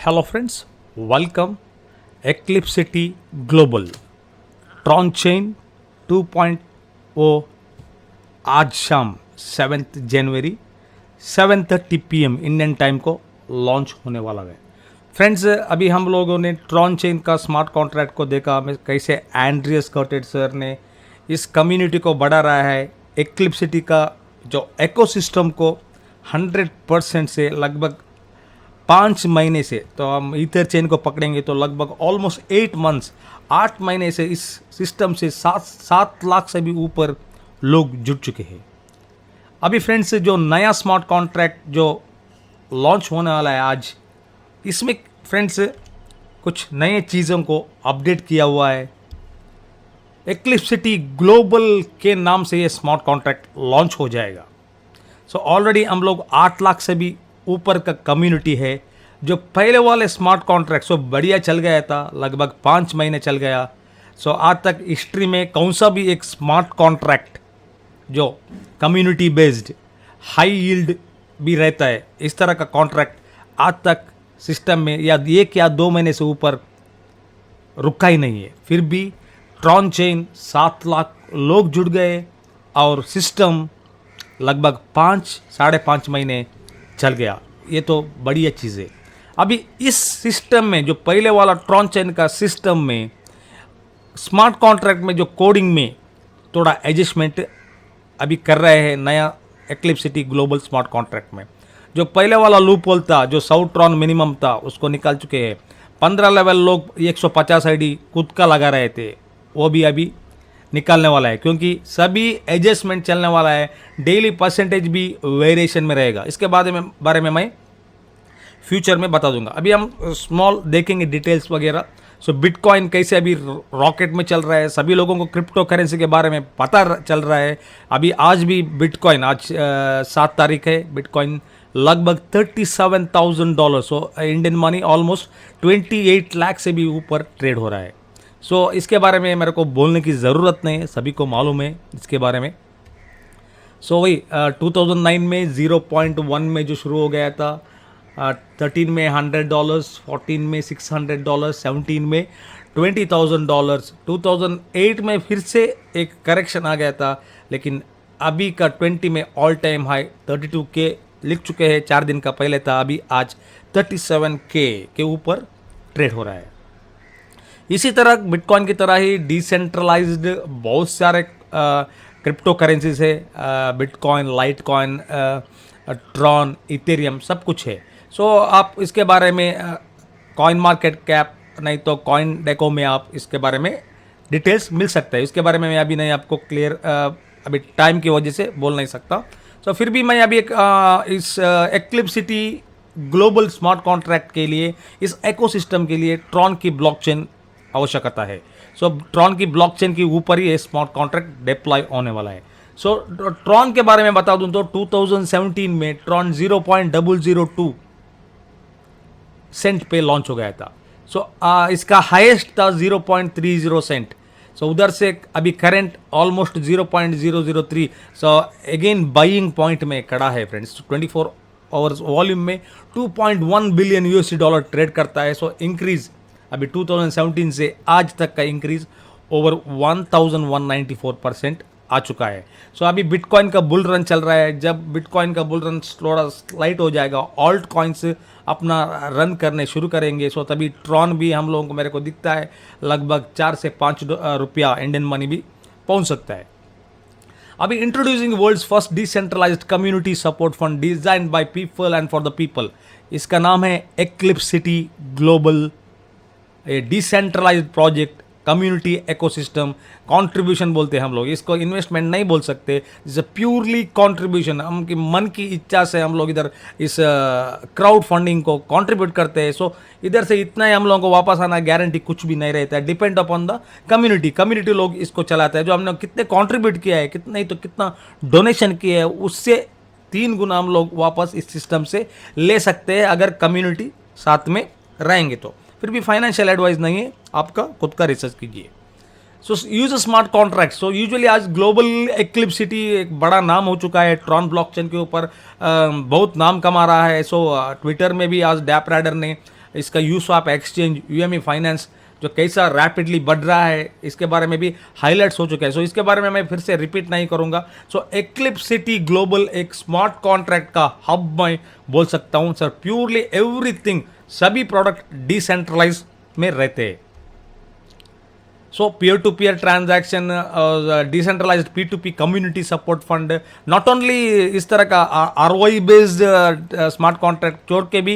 Hello friends, welcome Eclipcity Global Tron chain 2.0 आज शाम 7 जनवरी 7:30 PM इंडियन टाइम को लॉन्च होने वाला है। फ्रेंड्स, अभी हम लोगों ने ट्रॉन चेन का स्मार्ट कॉन्ट्रैक्ट को देखा, हमें कैसे एंड्रियस कर्टेड सर ने इस कम्युनिटी को बढ़ा रहा है। एक्लिप्सिटी का जो इकोसिस्टम को 100% से लगभग 5 महीने से, तो हम ईथर चेन को पकड़ेंगे तो लगभग ऑलमोस्ट 8 मंथ्स 8 महीने से इस सिस्टम से 7 लाख से भी ऊपर लोग जुड़ चुके हैं। अभी फ्रेंड्स, जो नया स्मार्ट कॉन्ट्रैक्ट जो लॉन्च होने वाला है आज, इसमें फ्रेंड्स कुछ नए चीज़ों को अपडेट किया हुआ है। एक्लिप्सिटी ग्लोबल के नाम से ये स्मार्ट कॉन्ट्रैक्ट लॉन्च हो जाएगा। सो ऑलरेडी हम लोग 8 लाख से भी ऊपर का कम्युनिटी है। जो पहले वाले स्मार्ट कॉन्ट्रैक्ट सो बढ़िया चल गया था, लगभग 5 महीने चल गया। सो आज तक हिस्ट्री में कौन सा भी एक स्मार्ट कॉन्ट्रैक्ट जो कम्युनिटी बेस्ड हाई यील्ड भी रहता है, इस तरह का कॉन्ट्रैक्ट आज तक सिस्टम में या 1 या 2 महीने से ऊपर रुका ही नहीं है। फिर भी ट्रॉन चेन 7 लाख लोग जुड़ गए और सिस्टम लगभग 5-5.5 महीने चल गया। ये तो बढ़िया चीज़ है। अभी इस सिस्टम में जो पहले वाला ट्रॉन चेन का सिस्टम में स्मार्ट कॉन्ट्रैक्ट में जो कोडिंग में थोड़ा एडजस्टमेंट अभी कर रहे हैं नया एक्लिप्सिटी ग्लोबल स्मार्ट कॉन्ट्रैक्ट में। जो पहले वाला लूप होल था, जो 100 ट्रॉन मिनिमम था, उसको निकाल चुके हैं। 15 लेवल लोग 150 आईडी खुद का लगा रहे थे, वो भी अभी निकालने वाला है, क्योंकि सभी एडजस्टमेंट चलने वाला है। डेली परसेंटेज भी वेरिएशन में रहेगा। इसके बारे में मैं फ्यूचर में बता दूंगा। अभी हम स्मॉल देखेंगे डिटेल्स वगैरह। सो बिटकॉइन कैसे अभी रॉकेट में चल रहा है, सभी लोगों को क्रिप्टो करेंसी के बारे में पता चल रहा है। अभी आज भी बिटकॉइन, आज 7 तारीख है, बिटकॉइन लगभग $37,000, so Indian money almost 28 lakh से भी ऊपर ट्रेड हो रहा है। सो इसके बारे में मेरे को बोलने की ज़रूरत नहीं है, सभी को मालूम है इसके बारे में। सो वही 2009 में 0.1 में जो शुरू हो गया था, 13 में $100, 14 में $600, 17 में $20,000, 2008 में फिर से एक करेक्शन आ गया था, लेकिन अभी का 20 में ऑल टाइम हाई 32K लिख चुके हैं। 4 दिन का पहले था, अभी आज 37K के ऊपर ट्रेड हो रहा है। इसी तरह बिटकॉइन की तरह ही डिसेंट्रलाइज्ड बहुत सारे क्रिप्टो करेंसीज है। बिटकॉइन, लाइटकॉइन, ट्रॉन, इथेरियम सब कुछ है। सो आप इसके बारे में कॉइन मार्केट कैप नहीं तो कॉइन डेको में आप इसके बारे में डिटेल्स मिल सकता है। इसके बारे में मैं अभी नहीं आपको क्लियर अभी टाइम की वजह से बोल नहीं सकता। सो फिर भी मैं अभी इस एक्लिप्सिटी ग्लोबल स्मार्ट कॉन्ट्रैक्ट के लिए, इस इकोसिस्टम के लिए ट्रॉन की ब्लॉकचेन आवश्यकता है। सो ट्रॉन की ब्लॉकचेन के ऊपर ही ये स्मार्ट कॉन्ट्रैक्ट डिप्लॉय होने वाला है। सो ट्रॉन के बारे में बता दूं तो 2017 में ट्रॉन 0.002 सेंट पे लॉन्च हो गया था। सो इसका हाईएस्ट था 0.30 सेंट। सो उधर से अभी current almost 0.003। So again buying point में खड़ा है फ्रेंड्स। 24 आवर्स वॉल्यूम में 2.1 बिलियन USD ट्रेड करता है। सो इंक्रीज अभी 2017 से आज तक का इंक्रीज ओवर 1194% आ चुका है। सो अभी बिटकॉइन का बुल रन चल रहा है। जब बिटकॉइन का बुल रन थोड़ा स्लाइट हो जाएगा, ऑल्ट कॉइन्स अपना रन करने शुरू करेंगे। सो तभी ट्रॉन भी हम लोगों को, मेरे को दिखता है, लगभग 4 से 5 रुपया इंडियन मनी भी पहुंच सकता है। अभी introducing world's first decentralised community support fund designed by people and for the people. इसका नाम है Eclipcity Global, a decentralised project, community ecosystem, contribution बोलते हैं हम लोग इसको, इन्वेस्टमेंट नहीं बोल सकते। जैसे प्योरली कंट्रीब्यूशन, हम की मन की इच्छा से हम लोग इधर इस क्राउड फंडिंग को कंट्रीब्यूट करते हैं। सो इधर से इतना ही हम लोगों को वापस आना गारंटी कुछ भी नहीं रहता है। डिपेंड अपॉन द कम्युनिटी लोग इसको चलाते हैं। जो हमने कितने कंट्रीब्यूट किया है, कितना ही तो कितना डोनेशन किया है, उससे 3 गुना हम लोग वापस इस सिस्टम से ले सकते हैं, अगर कम्युनिटी साथ में रहेंगे तो। फिर भी फाइनेंशियल एडवाइस नहीं है, आपका खुद का रिसर्च कीजिए। So use smart contract. So usually आज ग्लोबल एक्लिप्सिटी एक बड़ा नाम हो चुका है ट्रॉन ब्लॉकचेन के ऊपर, बहुत नाम कमा रहा है। सो ट्विटर में भी आज डैप राइडर ने इसका यूस्वाप एक्सचेंज, यूएमई फाइनेंस जो कैसा रैपिडली बढ़ रहा है, इसके बारे में भी हाईलाइट्स हो चुके हैं। सो इसके बारे में मैं फिर से रिपीट नहीं करूंगा। सो एक्लिप्सिटी ग्लोबल एक स्मार्ट कॉन्ट्रैक्ट का हब मैं बोल सकता हूं सर। प्योरली एवरीथिंग, सभी प्रोडक्ट डिसेंट्रलाइज में रहते हैं। So peer-to-peer transaction, decentralized P2P community support fund, not only इस तरह का ROI based स्मार्ट कॉन्ट्रैक्ट छोड़ के भी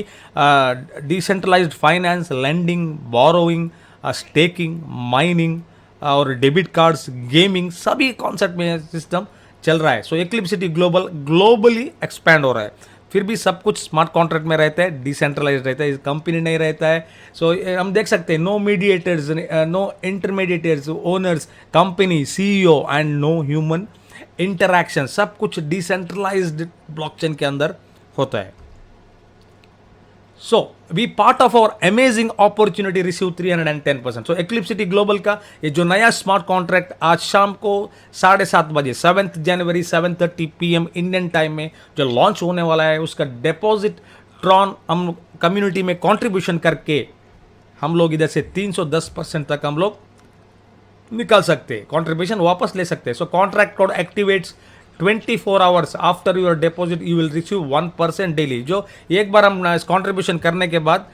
decentralised finance, lending, borrowing, staking, mining और डेबिट कार्ड्स, गेमिंग, सभी कॉन्सेप्ट में सिस्टम चल रहा है। सो एक्लिप्सिटी ग्लोबली एक्सपैंड हो रहा है। फिर भी सब कुछ स्मार्ट कॉन्ट्रैक्ट में रहता है, डिसेंट्रलाइज रहता है, कंपनी नहीं रहता है। सो हम देख सकते हैं no mediators, no intermediators, owners, company, CEO and no human interaction, सब कुछ डिसेंट्रलाइज्ड ब्लॉकचेन के अंदर होता है। So we part of our amazing opportunity receive 310%। So Eclipcity Global का ये जो नया स्मार्ट कॉन्ट्रैक्ट आज शाम को 7:30 बजे 7 जनवरी 7:30 PM इंडियन टाइम में जो लॉन्च होने वाला है, उसका डिपॉजिट ट्रॉन हम कम्युनिटी में कंट्रीब्यूशन करके हम लोग इधर से 310% तक हम लोग निकाल सकते हैं, कंट्रीब्यूशन वापस ले सकते हैं। So contract code activates 24 hours after your deposit, you will receive 1% daily. जो एक बार हम कंट्रीब्यूशन करने के बाद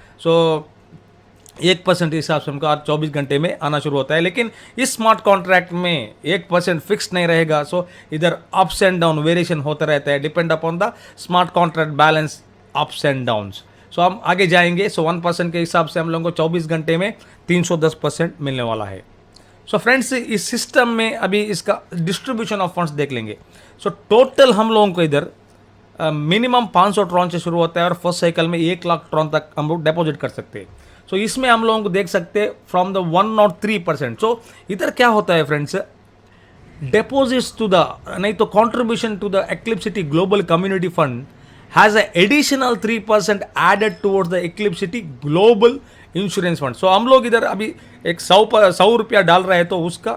1% हिसाब से हमको 24 घंटे में आना शुरू होता है। लेकिन इस स्मार्ट कॉन्ट्रैक्ट में 1% फिक्स नहीं रहेगा। सो इधर अप्स एंड डाउन वेरिएशन होता रहता है, depend upon the smart contract balance, ups and downs. So हम आगे जाएंगे। सो 1% के हिसाब से हम लोगों को 24 घंटे में 310% मिलने वाला है। सो फ्रेंड्स, इस सिस्टम में अभी इसका डिस्ट्रीब्यूशन ऑफ फंड्स देख लेंगे। सो टोटल हम लोगों को इधर मिनिमम 500 ट्रॉन से शुरू होता है और फर्स्ट साइकिल में 1 लाख ट्रॉन तक हम लोग डिपॉजिट कर सकते हैं। सो इसमें हम लोगों को देख सकते हैं फ्रॉम द 103%। सो इधर क्या होता है फ्रेंड्स, डिपॉजिट्स टू द, नहीं तो contribution to the Eclipcity Global community fund has a additional 3% added towards the Eclipcity Global insurance fund. So हम लोग इधर अभी एक 100 रुपया डाल रहे हैं तो उसका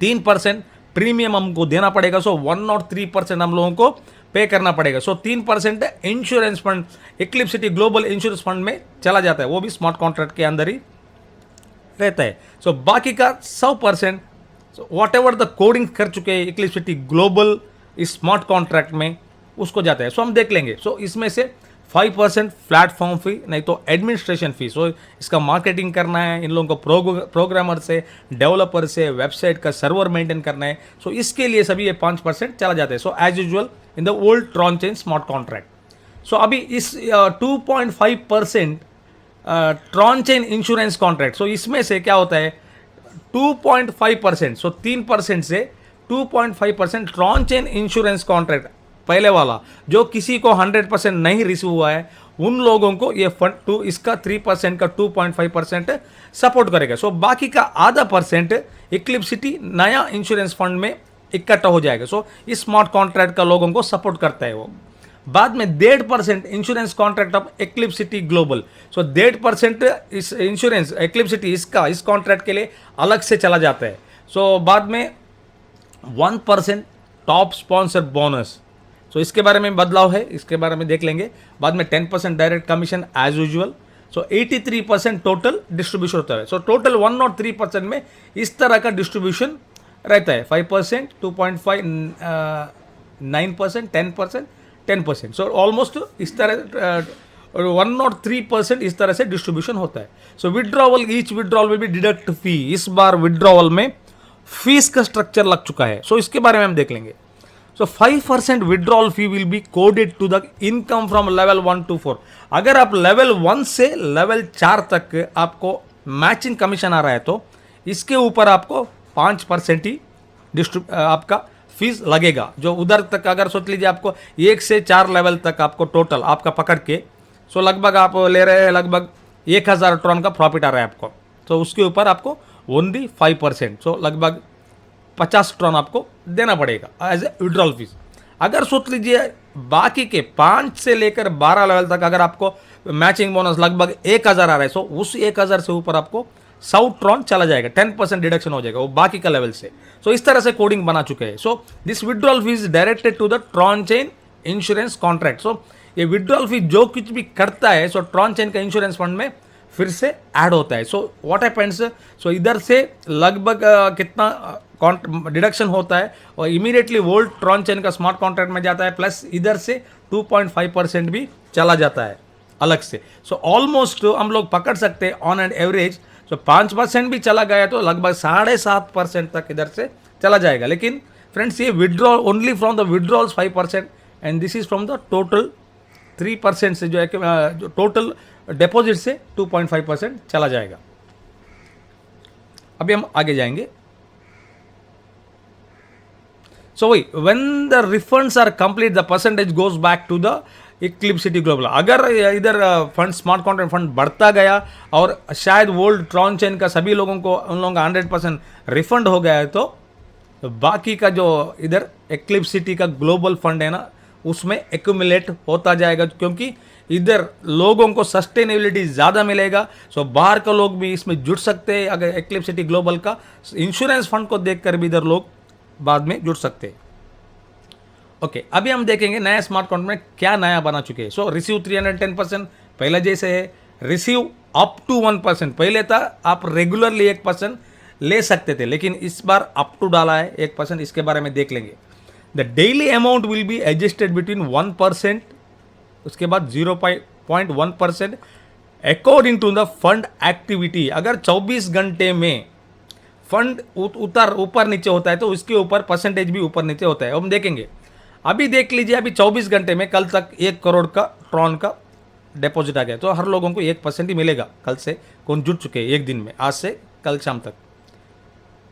3% प्रीमियम हमको देना पड़ेगा। सो 103% हम लोगों को पे करना पड़ेगा। So 3% insurance fund Eclipcity Global insurance fund में चला जाता है, वो भी स्मार्ट कॉन्ट्रैक्ट के अंदर ही रहता है। सो बाकी का 100% वॉट एवर द कोडिंग कर चुके हैं एक्लिप्सिटी ग्लोबल इस स्मार्ट कॉन्ट्रैक्ट में, उसको जाता है। सो हम देख लेंगे। सो इसमें से 5% प्लेटफॉर्म फी, नहीं तो एडमिनिस्ट्रेशन फी। सो इसका मार्केटिंग करना है, इन लोगों को प्रोग्रामर से, डेवलपर से, वेबसाइट का सर्वर मेंटेन करना है। सो इसके लिए सभी ये 5% चला जाता है। So as usual in the old Tron chain smart contract. So अभी इस 2.5% Tron chain insurance contract, so इसमें से क्या होता है 2.5%, सो 3% से 2.5% ट्रॉन चेन इंश्योरेंस कॉन्ट्रैक्ट पहले वाला जो किसी को 100% नहीं रिसीव हुआ है, उन लोगों को ये फंड टू इसका 3% का 2.5% सपोर्ट करेगा। सो बाकी का आधा % एक्लिप्सिटी नया इंश्योरेंस फंड में इकट्ठा हो जाएगा। सो इस स्मार्ट कॉन्ट्रैक्ट का लोगों को सपोर्ट करता है वो। बाद में 1.5% इंश्योरेंस कॉन्ट्रैक्ट ऑफ एक्लिप्सिटी ग्लोबल। सो 1.5% इस इंश्योरेंस एक्लिप्सिटी इसका इस कॉन्ट्रैक्ट के लिए अलग से चला जाता है। सो बाद में 1% टॉप स्पॉन्सर बोनस। सो इसके बारे में बदलाव है, इसके बारे में देख लेंगे। बाद में 10% डायरेक्ट कमीशन एज यूजुअल। सो 83% टोटल डिस्ट्रीब्यूशन होता है। सो टोटल 103% में इस तरह का डिस्ट्रीब्यूशन रहता है। 5%, 2.5, 9%, 10%, 10%। सो ऑलमोस्ट इस तरह 103% इस तरह से डिस्ट्रीब्यूशन होता है। So withdrawal, each withdrawal will be deduct fee. इस बार विड्रॉवल में फीस का स्ट्रक्चर लग चुका है। सो इसके बारे में हम देख लेंगे। So 5% withdrawal fee will be coded to the income from level 1 to 4। अगर आप लेवल 1 से लेवल 4 तक आपको मैचिंग कमीशन आ रहा है तो इसके ऊपर आपको 5% ही आपका फीस लगेगा। जो उधर तक अगर सोच लीजिए आपको 1 से 4 लेवल तक आपको टोटल आपका पकड़ के सो लगभग आप ले रहे हैं लगभग 1000 ट्रॉन का प्रॉफिट आ रहा है आपको, तो उसके ऊपर आपको ओनली 5%, सो लगभग 50 ट्रॉन आपको देना पड़ेगा एज ए विड्रॉल फीस। अगर सोच लीजिए बाकी के 5 से लेकर 12 लेवल तक अगर आपको मैचिंग बोनस लगभग 1000 आ रहा है, सो उस 1000 से ऊपर आपको 100 ट्रॉन चला जाएगा, 10% डिडक्शन हो जाएगा वो बाकी का लेवल से। सो इस तरह से कोडिंग बना चुके हैं। So this withdrawal fees directed to the Tron chain insurance contract. So ये विड्रॉल फी जो कुछ भी करता है सो ट्रॉन चेन का इंश्योरेंस फंड में फिर से ऐड होता है. सो व्हाट हैपेंस, सो इधर से लगभग कितना डिडक्शन होता है और इमीडिएटली वोल्ट ट्रॉन चेन का स्मार्ट कॉन्ट्रैक्ट में जाता है, प्लस इधर से 2.5% भी चला जाता है अलग से. सो ऑलमोस्ट हम लोग पकड़ सकते हैं ऑन एंड एवरेज. सो 5% भी चला गया तो लगभग 7.5% तक इधर से चला जाएगा. लेकिन फ्रेंड्स ये withdrawal only from the withdrawals 5% and this is from the total 3% से जो है जो टोटल डिपॉजिट से 2.5% चला जाएगा. अभी हम आगे जाएंगे. सो वही when the refunds are complete the percentage goes back to the Eclipcity Global. अगर इधर फंड स्मार्ट कॉन्ट्रैक्ट फंड बढ़ता गया और शायद वोल्ड ट्रॉन चेन का सभी लोगों को उन लोगों का 100% रिफंड हो गया है तो बाकी का जो इधर इक्लिप्सिटी का ग्लोबल फंड है ना उसमें एक्यूमुलेट होता जाएगा, क्योंकि इधर लोगों को सस्टेनेबिलिटी ज़्यादा मिलेगा. सो बाहर का लोग भी इसमें जुड़ सकते हैं. अगर इक्लिप्सिटी ग्लोबल का इंश्योरेंस फंड को देखकर भी इधर लोग बाद में जुड़ सकते हैं. ओके, अभी हम देखेंगे नया स्मार्ट कॉन्ट्रैक्ट में क्या नया बना चुके हैं. सो रिसीव 310% पहले जैसे है, रिसीव अप टू 1%. पहले था आप रेगुलरली 1% ले सकते थे, लेकिन इस बार अप टू डाला है 1%. इसके बारे में देख लेंगे. The daily amount will be adjusted between 1%, उसके बाद 0.1% according to the fund activity. अगर 24 घंटे में फंड ऊपर नीचे होता है तो उसके ऊपर परसेंटेज भी ऊपर नीचे होता है. हम देखेंगे. अभी देख लीजिए, अभी 24 घंटे में कल तक 1 करोड़ का ट्रॉन का डिपॉजिट आ गया, तो हर लोगों को 1% ही मिलेगा. कल से कौन जुड़ चुके हैं एक दिन में, आज से कल शाम तक.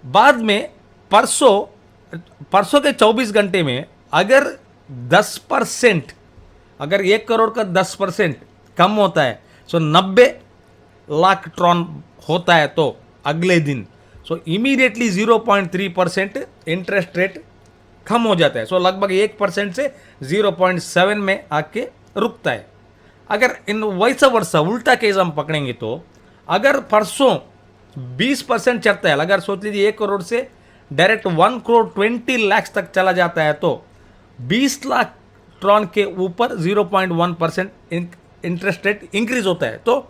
बाद में परसों के 24 घंटे में अगर 10%, अगर 1 करोड़ का 10% कम होता है, सो 90 लाख ट्रॉन होता है तो अगले दिन सो इमीडिएटली 0.3% इंटरेस्ट रेट कम हो जाता है. सो लगभग 1% से 0.7 में आके रुकता है. अगर इन वैसा वर्षा उल्टा केस हम पकड़ेंगे तो अगर परसों 20% चढ़ता है, अगर सोच लीजिए 1 करोड़ से डायरेक्ट 1 करोड़ 20 लाख तक चला जाता है तो 20 लाख ट्रॉन के ऊपर 0.1% इंटरेस्ट रेट इंक्रीज होता है. तो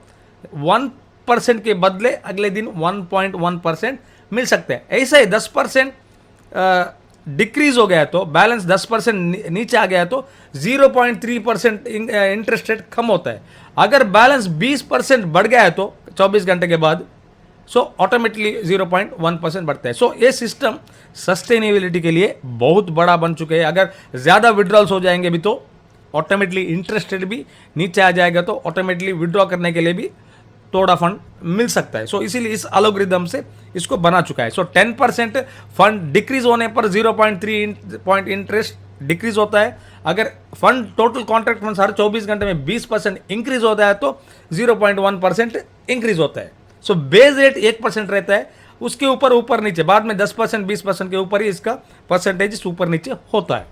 1% के बदले अगले दिन 1.1% मिल सकता है. ऐसा ही 10% डिक्रीज हो गया तो बैलेंस 10% नीचे आ गया तो 0.3% इंटरेस्ट रेट कम होता है. अगर बैलेंस 20% बढ़ गया है तो 24 घंटे के बाद सो ऑटोमेटिकली 0.1% बढ़ता है. सो ये सिस्टम सस्टेनेबिलिटी के लिए बहुत बड़ा बन चुके हैं. अगर ज़्यादा विड्रॉल्स हो जाएंगे भी तो ऑटोमेटिकली इंटरेस्ट रेट भी नीचे आ जाएगा, तो ऑटोमेटिकली विड्रॉ करने के लिए भी थोड़ा फंड मिल सकता है. सो इसीलिए इस एल्गोरिथम से इसको बना चुका है. सो 10% फंड डिक्रीज होने पर 0.3 पॉइंट इंटरेस्ट डिक्रीज होता है. अगर फंड टोटल कॉन्ट्रैक्ट फंड हर 24 घंटे में 20% इंक्रीज होता है तो 0.1% इंक्रीज होता है. सो बेस रेट 1% रहता है, उसके ऊपर नीचे बाद में 10% 20% के ऊपर ही इसका परसेंटेज ऊपर नीचे होता है.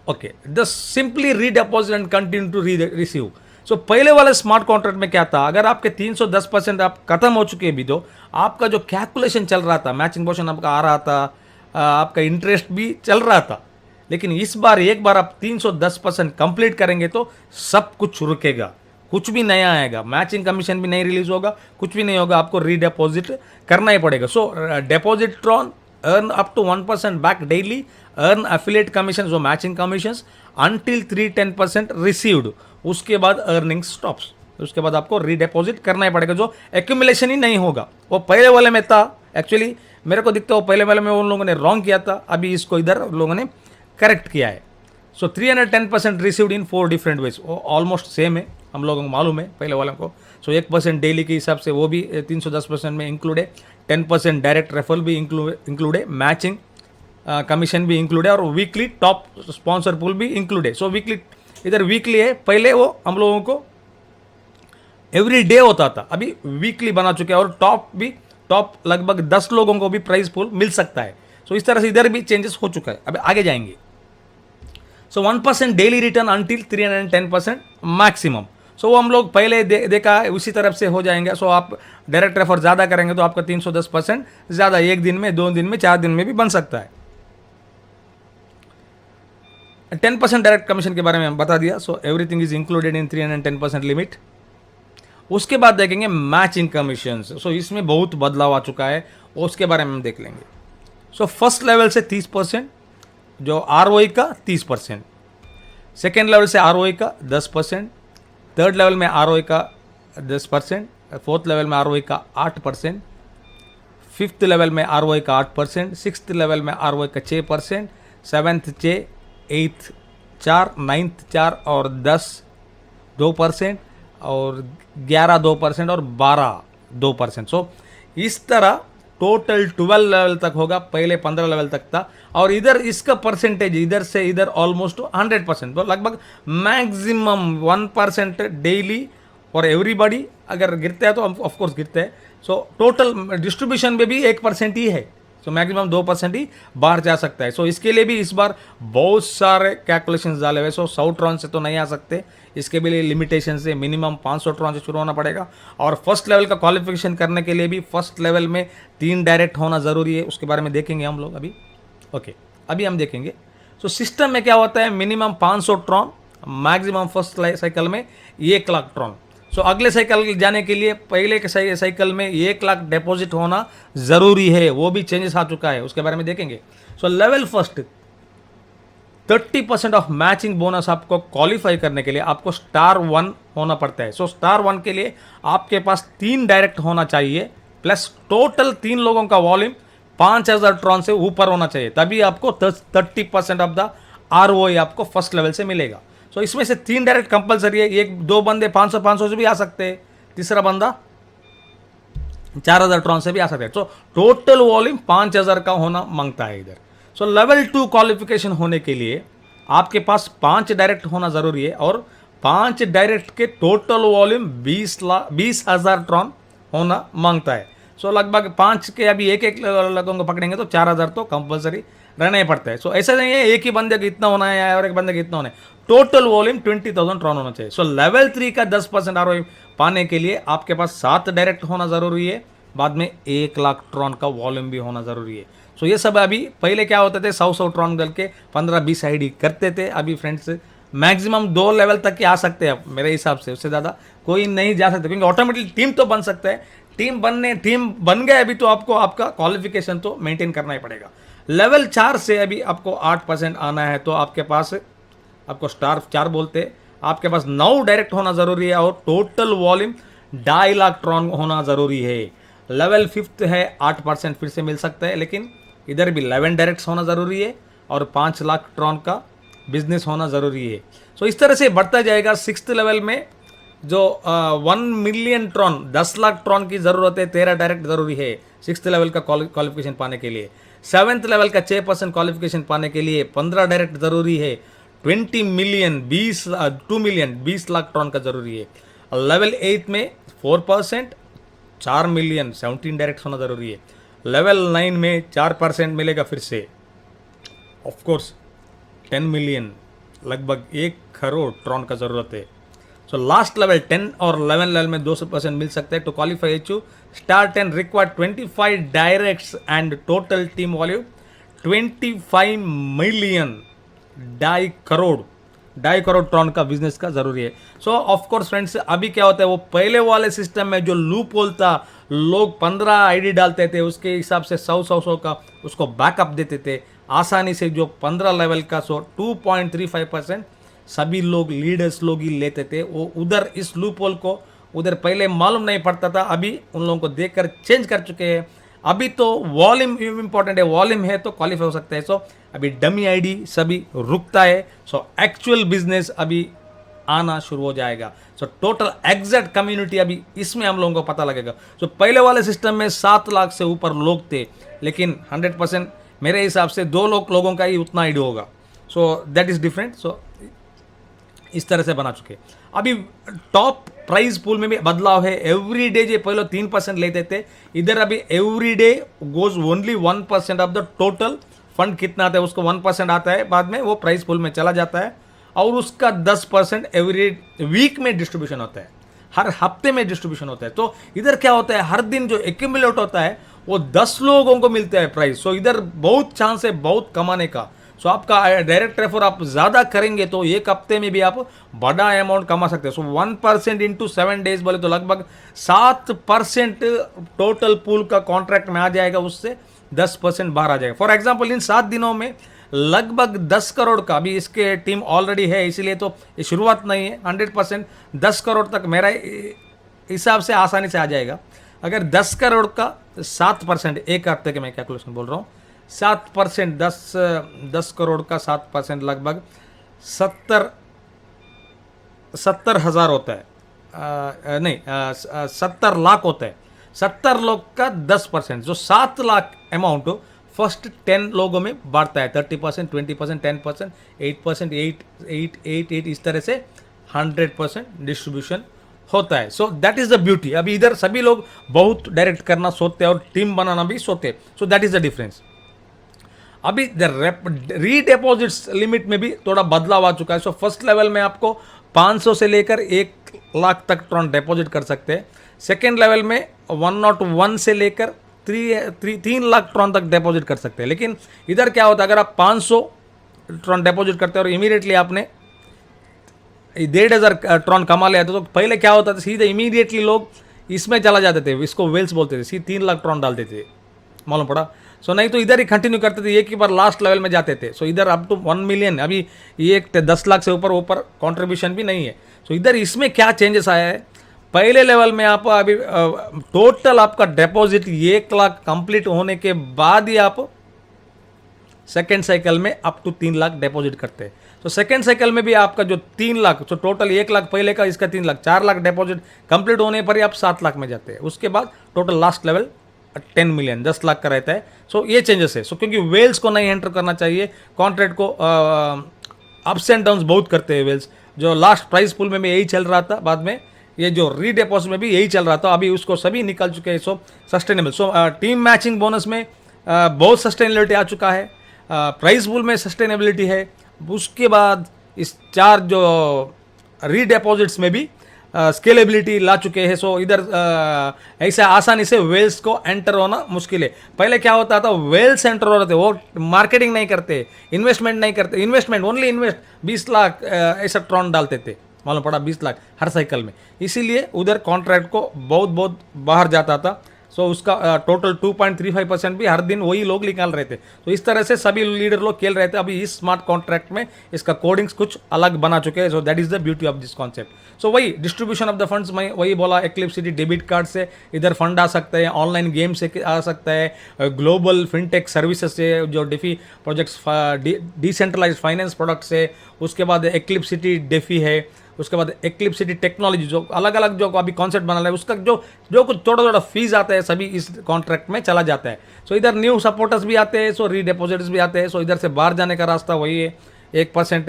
Okay, the simply redeposit and continue to receive. So पहले वाले स्मार्ट कॉन्ट्रैक्ट में क्या था, अगर आपके 310% आप खत्म हो चुके हैं भी तो आपका जो कैलकुलेशन चल रहा था, मैचिंग पोर्शन आपका आ रहा था, आपका इंटरेस्ट भी चल रहा था. लेकिन इस बार एक बार आप 310% कंप्लीट करेंगे तो सब कुछ रुकेगा, कुछ भी नया आएगा, मैचिंग कमीशन भी नहीं रिलीज होगा, कुछ भी नहीं होगा, आपको रीडिपॉजिट करना ही पड़ेगा. So deposit Tron earn up to 1% back daily, earn affiliate commissions or matching commissions until 310% received. उसके बाद अर्निंग स्टॉप्स. उसके बाद आपको रीडिपॉजिट करना ही पड़ेगा, जो एक्यूमुलेशन ही नहीं होगा. वो पहले वाले में था, एक्चुअली मेरे को दिखता है वो पहले वाले में उन लोगों ने रॉन्ग किया था, अभी इसको इधर लोगों ने करेक्ट किया है. सो 310% रिसीव्ड इन 4 डिफरेंट वेज. वो ऑलमोस्ट सेम है, हम लोगों को मालूम है पहले वालों को. सो 1% डेली के हिसाब से वो भी 310% में इंक्लूड है. 10% डायरेक्ट रेफरल भी इंक्लूड है, मैचिंग कमीशन भी इंक्लूड है, और वीकली टॉप स्पॉन्सर पूल भी इंक्लूड है. सो वीकली इधर वीकली है, पहले वो हम लोगों को एवरी डे होता था, अभी वीकली बना चुके हैं. और टॉप लगभग 10 लोगों को भी प्राइस पूल मिल सकता है. सो इस तरह से इधर भी चेंजेस हो चुका है. अभी आगे जाएंगे. सो 1% डेली रिटर्न अंटिल 310% मैक्सिमम. सो वो हम लोग पहले देखा है, उसी तरफ से हो जाएंगे. सो आप डायरेक्ट रेफर ज़्यादा करेंगे तो आपका 310% ज़्यादा 1 दिन में, 2 दिन में, 4 दिन में भी बन सकता है. 10% डायरेक्ट कमीशन के बारे में बता दिया, so everything is included in 310% limit. उसके बाद देखेंगे मैचिंग कमीशन, सो इसमें बहुत बदलाव आ चुका है, उसके बारे में हम देख लेंगे। सो फर्स्ट लेवल से 30%, जो आरओई का 30%, सेकेंड लेवल से आरओई का 10%, थर्ड लेवल में आरओई का 10%, फोर्थ लेवल में आरओई का 8%, फिफ्थ लेवल में आरओई का 8%, सिक्स्थ लेवल में आरओई का 6%, सेवन्थ 6, एट्थ 4, नाइन्थ 4 और 10 2%, और 11 2% और 12 2%। सो इस तरह टोटल 12 लेवल तक होगा, पहले 15 लेवल तक था। और इधर इसका परसेंटेज इधर से इधर ऑलमोस्ट 100%, तो लगभग मैक्सिमम 1% डेली और एवरीबॉडी अगर गिरते हैं तो ऑफ कोर्स गिरते हैं। सो टोटल डिस्ट्रीब्यूशन में भी 1% ही है, सो मैक्सिमम 2% ही बाहर जा सकता है। सो इसके लिए भी इस बार बहुत सारे कैलकुलेशंस डाले हुए। सो 100 ट्रॉन से तो नहीं आ सकते, इसके भी लिए लिमिटेशन से मिनिमम 500 ट्रॉन से शुरू होना पड़ेगा। और फर्स्ट लेवल का क्वालिफिकेशन करने के लिए भी फर्स्ट लेवल में 3 डायरेक्ट होना ज़रूरी है, उसके बारे में देखेंगे हम लोग अभी। ओके, अभी हम देखेंगे। सो सिस्टम में क्या होता है, minimum 500 Tron, maximum first cycle में 1 लाख ट्रॉन। सो अगले साइकिल जाने के लिए पहले के साइकिल में 1 लाख डिपॉजिट होना ज़रूरी है, वो भी चेंजेस आ चुका है, उसके बारे में देखेंगे। सो level first 30% of matching bonus आपको क्वालिफाई करने के लिए आपको स्टार 1 होना पड़ता है। सो स्टार 1 के लिए आपके पास 3 डायरेक्ट होना चाहिए, प्लस टोटल 3 लोगों का वॉल्यूम 5000 ट्रॉन से ऊपर होना चाहिए, तभी आपको 30% ऑफ द आरओआई आपको फर्स्ट लेवल से मिलेगा। सो इसमें से 3 डायरेक्ट कंपलसरी है, 1-2 बंदे 500 से भी आ सकते हैं, तीसरा बंदा 4000 ट्रॉन से भी आ सकते हैं। सो टोटल वॉल्यूम 5000 का होना मांगता है इधर। सो लेवल 2 क्वालिफिकेशन होने के लिए आपके पास 5 डायरेक्ट होना ज़रूरी है, और 5 डायरेक्ट के टोटल वॉल्यूम 20,000 ट्रॉन होना मांगता है। सो लगभग 5 के अभी एक लोगों को पकड़ेंगे तो 4000 तो कंपलसरी रहना ही पड़ता है। सो ऐसा नहीं है एक ही बंदे का इतना होना है और एक बंदे का इतना होना है, टोटल वॉल्यूम 20,000 ट्रॉन होना चाहिए। सो लेवल 3 का 10% आरओआई पाने के लिए आपके पास 7 डायरेक्ट होना ज़रूरी है, बाद में 1 लाख ट्रॉन का वॉल्यूम भी होना ज़रूरी है। सो ये सब अभी पहले क्या होते थे, 100 ट्रॉन गल के 15-20 आईडी करते थे। अभी फ्रेंड्स मैक्सिमम 2 लेवल तक के आ सकते हैं मेरे हिसाब से, उससे ज़्यादा कोई नहीं जा सकते, क्योंकि ऑटोमेटिकली टीम तो बन सकता है। टीम बन गए अभी तो आपको आपका क्वालिफिकेशन तो मेंटेन करना ही पड़ेगा। लेवल 4 से अभी आपको 8% आना है, तो आपके पास आपको स्टार 4 बोलते, आपके पास 9 डायरेक्ट होना ज़रूरी है, और टोटल वॉल्यूम 2.5 लाख ट्रॉन होना ज़रूरी है। लेवल 5 है 8% फिर से मिल सकता है, लेकिन इधर भी 11 डायरेक्ट्स होना ज़रूरी है और 5 लाख ट्रॉन का बिजनेस होना ज़रूरी है। सो इस तरह से बढ़ता जाएगा। 6th लेवल में जो 1 मिलियन ट्रॉन 10 लाख ट्रॉन की ज़रूरत है, 13 डायरेक्ट ज़रूरी है 6th लेवल का क्वालिफिकेशन पाने के लिए। 7th लेवल का 6% क्वालिफिकेशन पाने के लिए 15 डायरेक्ट ज़रूरी है। 2 मिलियन 20 लाख ट्रॉन का ज़रूरी है। लेवल 8 में 4% 4 मिलियन 17 डायरेक्ट होना ज़रूरी है। लेवल 9 में 4% मिलेगा फिर से, ऑफ कोर्स 10 मिलियन लगभग 1 करोड़ ट्रॉन का ज़रूरत है। सो लास्ट लेवल 10 और 11 लेवल में 200% मिल सकता है to qualify HU। Star 10 required 25 directs and total team volume 25 million 2.5 crore Tron का बिजनेस का जरूरी है। सो ऑफ कोर्स फ्रेंड्स, अभी क्या होता है, वो पहले वाले सिस्टम में जो लूप होल था, लोग 15 आईडी डालते थे, उसके हिसाब से 100 का उसको बैकअप देते थे आसानी से। जो 15 लेवल का 2.35% सभी लोग लीडर्स लोग ही लेते थे, वो उधर इस लूप होल को उधर पहले मालूम नहीं पड़ता था, अभी उन लोगों को देखकर चेंज कर चुके हैं। अभी तो वॉल्यूम इंपॉर्टेंट है, वॉल्यूम है तो क्वालिफाई हो सकता है। सो अभी डमी आईडी सभी रुकता है। सो एक्चुअल बिजनेस अभी आना शुरू हो जाएगा। सो टोटल एग्जैक्ट कम्युनिटी अभी इसमें हम लोगों को पता लगेगा। सो पहले वाले सिस्टम में 7 लाख से ऊपर लोग थे, लेकिन 100% मेरे हिसाब से 2 लोगों का ही उतना आईडी होगा। So that is different. So इस तरह से बना चुके। अभी टॉप प्राइस पूल में भी बदलाव है। एवरी डे जो पहले 3% लेते थे, इधर अभी every day goes only 1% of the total fund कितना आता है उसको 1% आता है, बाद में वो प्राइस पूल में चला जाता है, और उसका 10% एवरी वीक में डिस्ट्रीब्यूशन होता है, हर हफ्ते में डिस्ट्रीब्यूशन होता है। तो इधर क्या होता है, हर दिन जो एक्यूमुलेट होता है वो 10 लोगों को मिलता है प्राइस। सो इधर बहुत चांस है बहुत कमाने का। सो आपका डायरेक्ट रेफर आप ज़्यादा करेंगे तो एक हफ्ते में भी आप बड़ा अमाउंट कमा सकते हैं। सो 1% इंटू 7 days बोले तो लगभग 7% टोटल पूल का कॉन्ट्रैक्ट में आ जाएगा, उससे 10% बाहर आ जाएगा। फॉर एग्जाम्पल इन 7 दिनों में लगभग 10 करोड़ का, अभी इसके टीम ऑलरेडी है इसीलिए तो ये शुरुआत नहीं है, 100% 10 करोड़ तक मेरा हिसाब से आसानी से आ जाएगा। अगर 10 करोड़ का 7%, एक हफ्ते के मैं कैलकुलेशन बोल रहा हूँ, 7%, 10 करोड़ का 7% लगभग 70 हज़ार होता है, नहीं 70 लाख होता है। 70 लोग का 10%, जो 7 लाख अमाउंट फर्स्ट 10 लोगों में बांटता है, 30%, 20%, 10%, 8%, 8 इस तरह से 100% डिस्ट्रीब्यूशन होता है। सो दैट इज द ब्यूटी। अभी इधर सभी लोग बहुत डायरेक्ट करना सोचते हैं और टीम बनाना भी सोचते हैं। So that is the difference. अभी रीडिपॉजिट्स लिमिट में भी थोड़ा बदलाव आ चुका है। सो फर्स्ट लेवल में आपको 500 से लेकर 1 लाख तक ट्रॉन डिपॉजिट कर सकते हैं। सेकेंड लेवल में 101 से लेकर 3 लाख ट्रॉन तक डिपॉजिट कर सकते हैं। लेकिन इधर क्या होता है, अगर आप 500 ट्रॉन डिपॉजिट करते हैं और इमीडिएटली आपने 1,500 ट्रॉन कमा लिया तो पहले क्या होता था, सीधे इमीडिएटली लोग इसमें चला जाते थे, इसको वेल्स बोलते थे, सीधे 3 लाख ट्रॉन डालते थे, मालूम पड़ा। सो नहीं तो इधर ही कंटिन्यू करते थे, एक ही बार लास्ट लेवल में जाते थे। सो इधर अप टू 1 मिलियन, अभी ये 10 लाख से ऊपर कंट्रीब्यूशन भी नहीं है। सो इधर इसमें क्या चेंजेस आया है, पहले लेवल में आप अभी टोटल आपका डिपॉजिट 1 लाख कंप्लीट होने के बाद ही आप सेकेंड साइकिल में अप टू 3 लाख डिपॉजिट करते हैं। तो सेकेंड साइकिल में भी आपका जो 3 लाख, तो टोटल 1 लाख पहले का, इसका 3 लाख, 4 लाख डिपॉजिट कंप्लीट होने पर ही आप 7 लाख में जाते हैं। उसके बाद total last level 10 million, 10 lakh का रहता है। सो ये चेंजेस है। सो क्योंकि वेल्स को नहीं एंटर करना चाहिए, कॉन्ट्रैक्ट को अप्स एंड डाउन्स बहुत करते हैं वेल्स। जो लास्ट प्राइस पूल में यही चल रहा था, बाद में ये जो रीडिपॉजिट में भी यही चल रहा था, अभी उसको सभी निकल चुके हैं। सो sustainable, so team matching bonus में बहुत सस्टेनेबिलिटी आ चुका है, प्राइस पूल में सस्टेनेबिलिटी है। उसके बाद इस 4 जो रीडिपॉजिट्स में भी स्केलेबिलिटी ला चुके हैं। सो इधर ऐसा आसानी से वेल्स को एंटर होना मुश्किल है। पहले क्या होता था, वेल्स एंटर हो रहे थे, वो मार्केटिंग नहीं करते, इन्वेस्टमेंट नहीं करते, इन्वेस्टमेंट ओनली इन्वेस्ट 20 लाख ऐसा ट्रॉन डालते थे, मालूम पड़ा, 20 लाख हर साइकिल में। इसीलिए उधर कॉन्ट्रैक्ट को बहुत बाहर जाता था। सो उसका टोटल 2.35% भी हर दिन वही लोग निकाल रहे थे। तो इस तरह से सभी लीडर लोग खेल रहे थे। अभी इस स्मार्ट कॉन्ट्रैक्ट में इसका कोडिंग्स कुछ अलग बना चुके हैं। So that is the beauty of this concept. So वही डिस्ट्रीब्यूशन ऑफ द फंड्स, मैं वही बोला, एक्लिप्सिटी डेबिट कार्ड से इधर फंड आ सकते हैं, ऑनलाइन गेम से आ सकता है, ग्लोबल फिनटेक सर्विसेज से, जो DeFi projects, decentralise finance products है, उसके बाद एक्लिप्सिटी डेफी है, उसके बाद एक्लिप्सिटी टेक्नोलॉजी, जो अलग अलग जो अभी कॉन्सेप्ट बना रहा है, उसका जो कुछ थोड़ा फीस आता है सभी इस कॉन्ट्रैक्ट में चला जाता है। सो इधर न्यू सपोर्टर्स भी आते हैं, सो रीडिपॉजिटर्स भी आते हैं। सो इधर से बाहर जाने का रास्ता वही है, 1%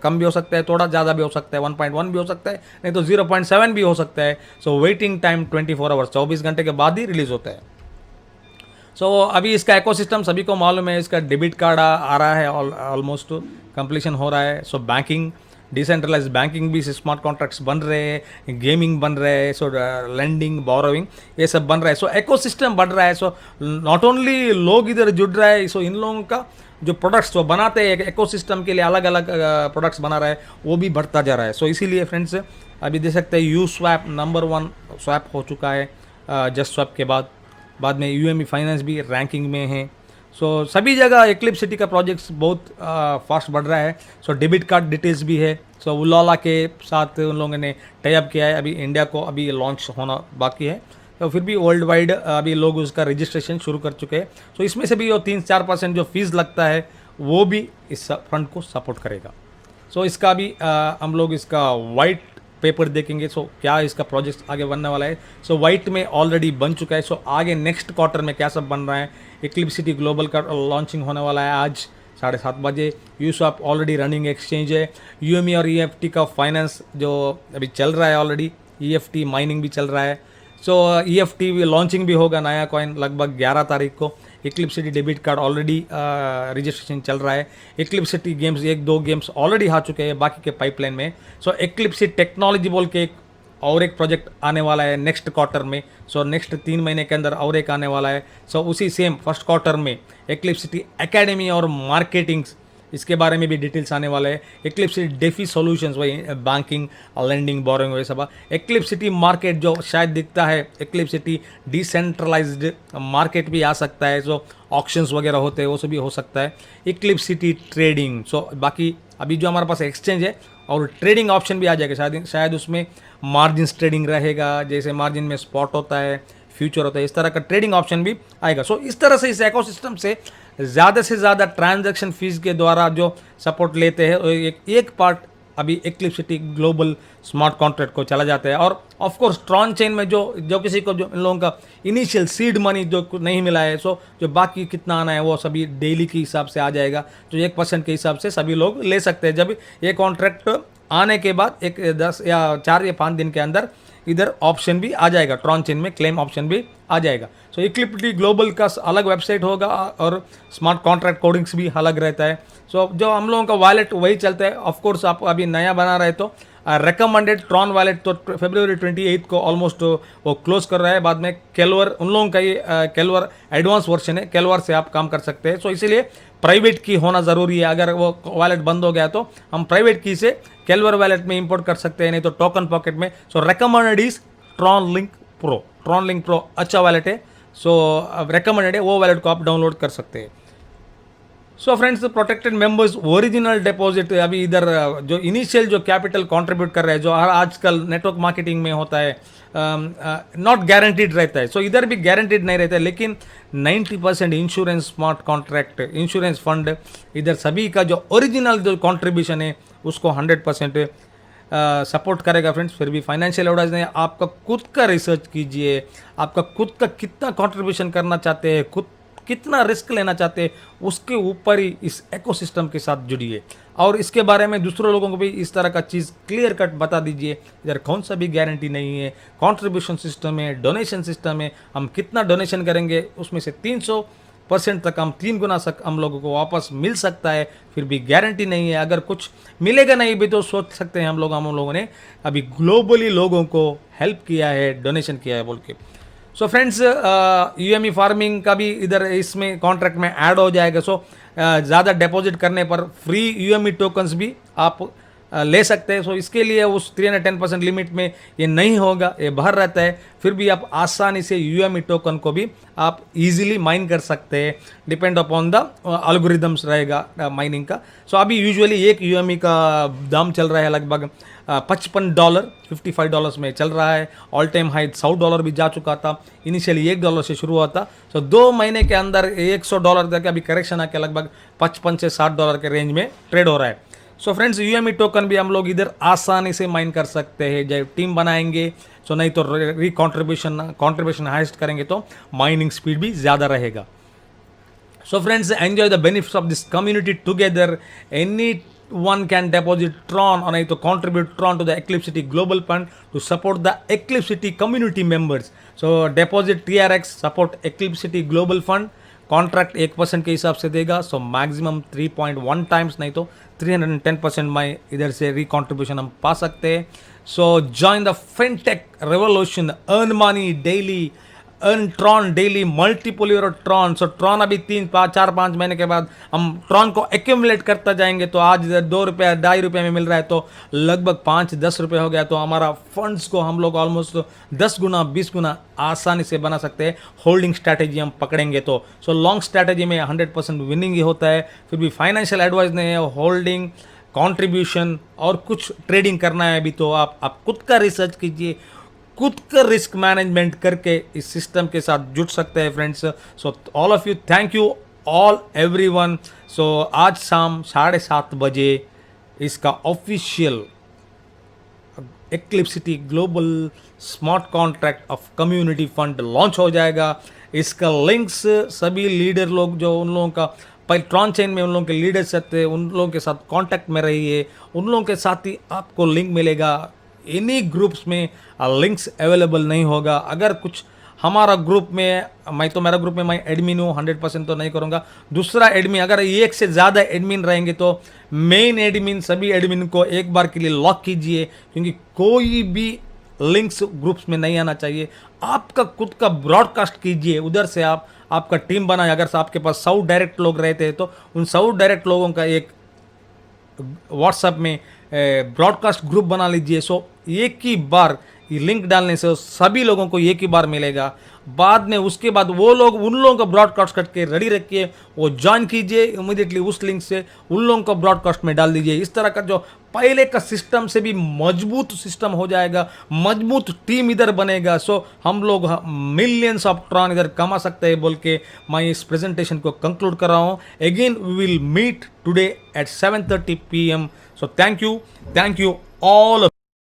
कम भी हो सकता है, थोड़ा ज़्यादा भी हो सकता है, 1.1 भी हो सकता है, नहीं तो 0.7 भी हो सकता है। सो वेटिंग टाइम 24 आवर्स, 24 घंटे के बाद ही रिलीज होता है। सो अभी इसका इकोसिस्टम सभी को मालूम है, इसका डेबिट कार्ड आ रहा है, ऑलमोस्ट कंप्लीशन हो रहा है। सो बैंकिंग, डिसेंट्रलाइज बैंकिंग भी स्मार्ट कॉन्ट्रैक्ट्स बन रहे हैं, गेमिंग बन रहे हैं, सो लेंडिंग, बोरोइंग, ये सब बन रहा है। सो इकोसिस्टम बढ़ रहा है। सो नॉट ओनली लोग इधर जुड़ रहे हैं, सो इन लोगों का जो प्रोडक्ट्स वो बनाते हैं इकोसिस्टम के लिए, अलग अलग प्रोडक्ट्स बना रहा है, वो भी बढ़ता जा रहा है। सो इसीलिए फ्रेंड्स अभी देख सकते हैं यू स्वैप नंबर 1 स्वैप हो चुका है जस्ट स्वैप के बाद में यूएमई फाइनेंस भी रैंकिंग में है। सो सभी जगह एक्लिप्सिटी का प्रोजेक्ट्स बहुत फास्ट बढ़ रहा है। सो डेबिट कार्ड डिटेल्स भी है। सो उलाला के साथ उन लोगों ने टाइप किया है, अभी इंडिया को अभी लॉन्च होना बाकी है, तो फिर भी वर्ल्ड वाइड अभी लोग उसका रजिस्ट्रेशन शुरू कर चुके हैं। सो इसमें से भी वो 3-4% जो फीस लगता है वो भी इस फंड को सपोर्ट करेगा। सो इसका भी हम लोग इसका वाइट पेपर देखेंगे। सो क्या इसका प्रोजेक्ट आगे बनने वाला है। सो वाइट में ऑलरेडी बन चुका है। सो आगे नेक्स्ट क्वार्टर में क्या सब बन रहा है, एक्लिप्सिटी ग्लोबल का लॉन्चिंग होने वाला है आज 7:30 बजे। यूसॉप ऑलरेडी रनिंग एक्सचेंज है। यूएमई और ईएफटी का फाइनेंस जो अभी चल रहा है, ऑलरेडी ईएफटी माइनिंग भी चल रहा है। सो ईएफटी लॉन्चिंग भी होगा नया कॉइन लगभग 11 तारीख को। एक्लिप्सिटी डेबिट कार्ड ऑलरेडी रजिस्ट्रेशन चल रहा है। एक्लिप्सिटी गेम्स 1-2 गेम्स ऑलरेडी आ चुके हैं, बाकी के पाइपलाइन में। सो एक्लिप्सिटी टेक्नोलॉजी बोल के और एक प्रोजेक्ट आने वाला है नेक्स्ट क्वार्टर में। सो नेक्स्ट 3 महीने के अंदर और एक आने वाला है। सो उसी सेम फर्स्ट क्वार्टर में एक्लिप्सिटी एकेडमी और मार्केटिंग्स इसके बारे में भी डिटेल्स आने वाला है। एक्लिप्सिटी डेफी सॉल्यूशंस, वही बैंकिंग, लेंडिंग, बोरिंग, वही सब। एक्लिप्सिटी मार्केट जो शायद दिखता है, एक्लिप्सिटी डिसेंट्रलाइज्ड मार्केट भी आ सकता है, जो ऑक्शंस वगैरह होते हैं वो सब भी हो सकता है। एक्लिप्सिटी ट्रेडिंग, सो बाकी अभी जो हमारे पास एक्सचेंज है और ट्रेडिंग ऑप्शन भी आ जाएगा, शायद उसमें मार्जिन ट्रेडिंग रहेगा, जैसे मार्जिन में स्पॉट होता है, फ्यूचर होता है, इस तरह का ट्रेडिंग ऑप्शन भी आएगा। सो इस तरह से इस इकोसिस्टम से ज़्यादा ट्रांजैक्शन फीस के द्वारा जो सपोर्ट लेते हैं, एक पार्ट अभी एक्लिप्सिटी ग्लोबल स्मार्ट कॉन्ट्रैक्ट को चला जाता है। और ऑफ कोर्स ट्रॉन चेन में जो किसी को, जो इन लोगों का इनिशियल सीड मनी जो नहीं मिला है, सो जो बाकी कितना आना है वो सभी डेली के हिसाब से आ जाएगा, जो 1% के हिसाब से सभी लोग ले सकते हैं। जब ये कॉन्ट्रैक्ट आने के बाद 10 या 4 या 5 दिन के अंदर इधर ऑप्शन भी आ जाएगा, ट्रॉन चेन में क्लेम ऑप्शन भी आ जाएगा। सो एक्लिप्सिटी ग्लोबल का अलग वेबसाइट होगा और स्मार्ट कॉन्ट्रैक्ट कोडिंग्स भी अलग रहता है। सो जो हम लोगों का वॉलेट वही चलता है। ऑफ कोर्स आप अभी नया बना रहे तो रिकमेंडेड ट्रॉन वॉलेट तो फरवरी 28 को ऑलमोस्ट वो क्लोज कर रहा है। बाद में केलवर, उन लोगों का ये केलवर एडवांस वर्जन है, केलवर से आप काम कर सकते हैं। सो इसीलिए प्राइवेट की होना ज़रूरी है। अगर वो वॉलेट बंद हो गया तो हम प्राइवेट की से केलवर वॉलेट में इंपोर्ट कर सकते हैं, नहीं तो टोकन पॉकेट में। So recommended is Tron Link Pro. Tron Link Pro अच्छा वॉलेट है, सो रिकमेंडेड है, वो वॉलेट को आप डाउनलोड कर सकते हैं। So friends, protected members original deposit, अभी इधर जो इनिशियल जो कैपिटल कंट्रीब्यूट कर रहे हैं, जो आजकल नेटवर्क मार्केटिंग में होता है, नॉट गारंटीड रहता है। सो इधर भी गारंटीड नहीं रहता है, लेकिन 90% insurance smart contract, insurance fund, इधर सभी का जो ओरिजिनल जो कॉन्ट्रीब्यूशन है उसको 100% सपोर्ट करेगा। फ्रेंड्स, फिर भी फाइनेंशियल एडवाइस नहीं, आपका खुद का रिसर्च कीजिए, आपका खुद का कितना कंट्रीब्यूशन करना चाहते हैं, खुद कितना रिस्क लेना चाहते हैं, उसके ऊपर ही इस इकोसिस्टम के साथ जुड़िए। और इसके बारे में दूसरों लोगों को भी इस तरह का चीज़ क्लियर कट बता दीजिए। इधर कौन सा भी गारंटी नहीं है, कंट्रीब्यूशन सिस्टम है, डोनेशन सिस्टम है, हम कितना डोनेशन करेंगे उसमें से 300% तक, हम 3 गुना तक हम लोगों को वापस मिल सकता है, फिर भी गारंटी नहीं है। अगर कुछ मिलेगा नहीं भी तो सोच सकते हैं हम लोगों ने अभी ग्लोबली लोगों को हेल्प किया है, डोनेशन किया है बोल के। सो फ्रेंड्स, यूएमई फार्मिंग का भी इधर इसमें कॉन्ट्रैक्ट में ऐड हो जाएगा। सो ज़्यादा डिपॉजिट करने पर फ्री यूएमई टोकन्स भी आप ले सकते हैं। सो इसके लिए उस 310% लिमिट में ये नहीं होगा, ये बाहर रहता है, फिर भी आप आसानी से यूएमई टोकन को भी आप इजीली माइन कर सकते हैं, डिपेंड अपॉन द एल्गोरिदम्स रहेगा माइनिंग का। सो अभी यूजुअली एक यूएमई का दाम चल रहा है लगभग $55, $55 में चल रहा है। ऑल टाइम हाई $100 भी जा चुका था, इनिशियली $1 से शुरू हुआ था। सो 2 महीने के अंदर $100 तक अभी करेक्शन आके लगभग $55 से $60 के रेंज में ट्रेड हो रहा है। सो फ्रेंड्स, यूएमई टोकन भी हम लोग इधर आसानी से माइन कर सकते हैं, जब टीम बनाएंगे। सो नहीं तो कंट्रीब्यूशन हाइस्ट करेंगे तो माइनिंग स्पीड भी ज़्यादा रहेगा। So friends, enjoy the benefits of this community together. Anyone can deposit Tron or to contribute Tron to the Eclipsity Global Fund to support the Eclipsity community members. So deposit TRX, support Eclipsity Global Fund. Contract 1% के हिसाब से देगा, so maximum 3.1 times नहीं तो 310% में इधर से रिकॉन्ट्रीब्यूशन हम पा सकते हैं। So join the fintech revolution, earn money daily, earn Tron daily, multiple euro Tron. So Tron अभी 4-5 महीने के बाद हम ट्रॉन को एक्यूमुलेट करता जाएंगे, तो आज ₹2 ₹2.5 में मिल रहा है, तो लगभग ₹5-10 हो गया, तो हमारा फंड्स को हम लोग ऑलमोस्ट 10 गुना 20 गुना आसानी से बना सकते हैं, होल्डिंग स्ट्रैटेजी हम पकड़ेंगे तो। सो लॉन्ग स्ट्रैटेजी में 100% विनिंग ही होता है। फिर भी फाइनेंशियल एडवाइस नहीं है, होल्डिंग, कंट्रीब्यूशन और कुछ ट्रेडिंग करना है अभी, तो आप खुद का रिसर्च कीजिए, खुद का रिस्क मैनेजमेंट करके इस सिस्टम के साथ जुड़ सकते हैं friends. So all of you, thank you all everyone. So आज शाम 7:30 बजे इसका official Eclipcity Global smart contract of community fund launch हो जाएगा। इसका लिंक्स सभी लीडर लोग, जो उन लोगों का ट्रॉन चेन में उन लोगों के लीडर्स रहते हैं, उन लोगों के साथ कांटेक्ट में रहिए, उन लोगों के साथ ही आपको लिंक मिलेगा। इन्हीं ग्रुप्स में लिंक्स अवेलेबल नहीं होगा। अगर कुछ हमारा ग्रुप में, मेरा ग्रुप में मैं एडमिन हूँ, 100% तो नहीं करूँगा। दूसरा एडमिन, अगर एक से ज़्यादा एडमिन रहेंगे तो मेन एडमिन सभी एडमिन को एक बार के लिए लॉक कीजिए, क्योंकि कोई भी लिंक्स ग्रुप्स में नहीं आना चाहिए। आपका खुद का ब्रॉडकास्ट कीजिए, उधर से आपका टीम बनाए। अगर आपके पास 100 डायरेक्ट लोग रहते हैं तो उन 100 डायरेक्ट लोगों का एक व्हाट्सएप में ब्रॉडकास्ट ग्रुप बना लीजिए। सो एक ही बार ये लिंक डालने से सभी लोगों को एक ही बार मिलेगा। बाद में उसके बाद वो लोग उन लोगों को ब्रॉडकास्ट करके रेडी रखिए, वो ज्वाइन कीजिए इमीडिएटली उस लिंक से, उन लोगों को ब्रॉडकास्ट में डाल दीजिए। इस तरह का जो पहले का सिस्टम से भी मजबूत सिस्टम हो जाएगा, मजबूत टीम इधर बनेगा। सो हम लोग मिलियंस ऑफ ट्रॉन इधर कमा सकते हैं बोल के मैं इस प्रेजेंटेशन को कंक्लूड कर रहा हूँ। Again we will meet today at 7:30 PM। So thank you all.